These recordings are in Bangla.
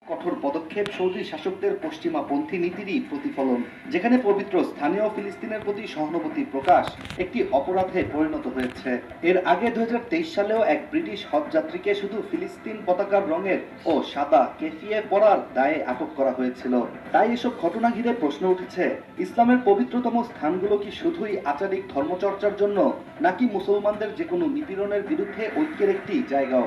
কঠোর পদক্ষেপ সৌদি শাসকদের পশ্চিমাপন্থী নীতিরই প্রতিফলন, যেখানে পবিত্র স্থানীয় ফিলিস্তিনের প্রতি সহানুভূতি প্রকাশ একটি অপরাধে পরিণত হয়েছে। এর আগে 2023 সালেও এক ব্রিটিশ হজযাত্রীকে শুধু ফিলিস্তিন পতাকার রঙের ও সাদা কেফিয়ে পরার দায়ে আটক করা হয়েছিল। তাই এসব ঘটনা ঘিরে প্রশ্ন উঠেছে, ইসলামের পবিত্রতম স্থানগুলো কি শুধুই আচারিক ধর্মচর্চার জন্য, নাকি মুসলমানদের যে কোনো নিপীড়নের বিরুদ্ধে ঐক্যের একটি জায়গাও?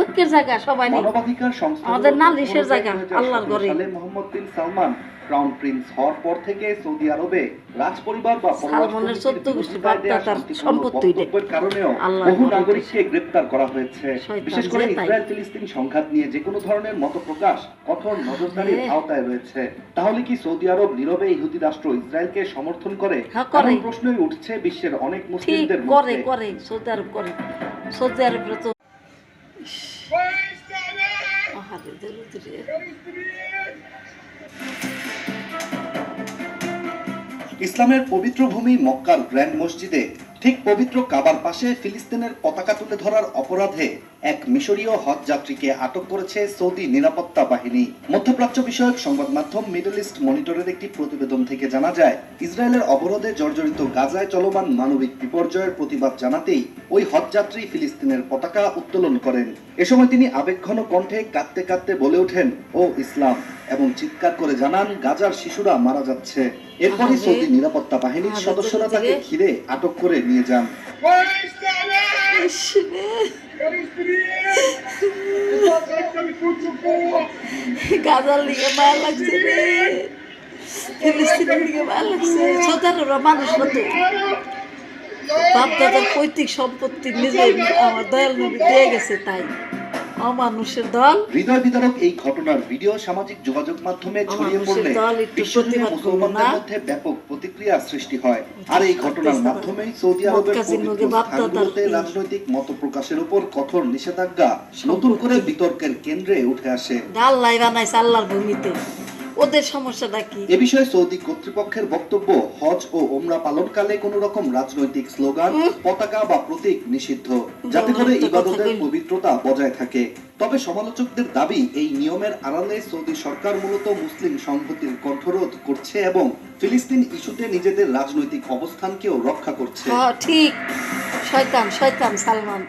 ঐক্যের জায়গা সবাই নেই। মানবাধিকার সংস্থা আমাদের নালিশের জায়গা আল্লাহর ঘরে। মোহাম্মদ বিন সালমান ক্রাউন প্রিন্স হওয়ার পর থেকে সৌদি আরবে রাজপরিবার বা সালমানের 14 গোষ্ঠী বার্তা তার সম্পত্তি কারণেও বহু নাগরিককে গ্রেফতার করা হয়েছে। বিশেষ করে ইসরায়েল ফিলিস্তিন সংঘাত নিয়ে যে কোনো ধরনের মতপ্রকাশ কঠোর নজরদারির আওতায় রয়েছে। তাহলে কি সৌদি আরব নীরবে ইহুদি রাষ্ট্র ইসরায়েলকে সমর্থন করে? এমন প্রশ্নই উঠছে বিশ্বের অনেক মুসলিমদের মধ্যে। করে সৌদি আরব করে। সৌদি আরব তো ইসলামের পবিত্র ভূমি মক্কার গ্র্যান্ড মসজিদে ঠিক পবিত্র কাবার পাশে ফিলিস্তিনের পতাকা তুলে ধরার অপরাধে এক মিশরীয় হজ যাত্রীকে আটক করেছে সৌদি নিরাপত্তা বাহিনী। মধ্যপ্রাচ্য বিষয়ক সংবাদ মাধ্যম মিডল ইস্ট মনিটরের একটি প্রতিবেদন থেকে জানা যায়, ইসরায়েলের অবরোধে জর্জরিত গাজায় চলমান মানবিক বিপর্যয়ের প্রতিবাদ জানাতেই ওই হজ যাত্রী ফিলিস্তিনের পতাকা উত্তোলন করেন। এ সময় তিনি আবেগঘন কণ্ঠে কাঁদতে কাঁদতে বলে ওঠেন, ও ইসলাম, এবং চিৎকার করে জানান গাজার শিশুরা মারা যাচ্ছে। এরপরই সৌদি নিরাপত্তা বাহিনীর সদস্যরা তাকে ঘিরে আটক করে নিয়ে যান। গাজার লিগে মায়া লাগছে রে, ফিলিস্তিনের লিগে মায়া লাগছে। সৌদাররা মানুষ মতো বাপদাদার পৈতৃক সম্পত্তি নিজে আমার দয়াল নবী দিয়ে গেছে, তাই অমানুষের দল। হৃদয় বিদারক এই ঘটনার ভিডিও সামাজিক যোগাযোগ মাধ্যমে ছড়িয়ে পড়লে বিশ্বজুড়ে মুসলমানদের মধ্যে ব্যাপক প্রতিক্রিয়া সৃষ্টি হয়। আর এই ঘটনার মাধ্যমেই সৌদি আরবের স্থানগুলোতে রাজনৈতিক মত প্রকাশের উপর কঠোর নিষেধাজ্ঞা নতুন করে বিতর্কের কেন্দ্রে উঠে আসে। আল্লাহ বানাইছে আল্লাহর ভূমিতে, ওদের সমস্যাটা কি? এ বিষয়ে সৌদি কর্তৃপক্ষের বক্তব্য, হজ ও ওমরা পালনকালে কোনো রকম রাজনৈতিক স্লোগান, পতাকা বা প্রতীক নিষিদ্ধ, যাতে করে ইবাদতের পবিত্রতা বজায় থাকে। তবে সমালোচকদের দাবি, এই নিয়মের আড়ালে সৌদি সরকার মূলত মুসলিম সংহতির কণ্ঠরোধ করছে এবং ফিলিস্তিন ইস্যুতে নিজেদের রাজনৈতিক অবস্থানকেও রক্ষা করছে। ঠিক, শয়তান সালমান।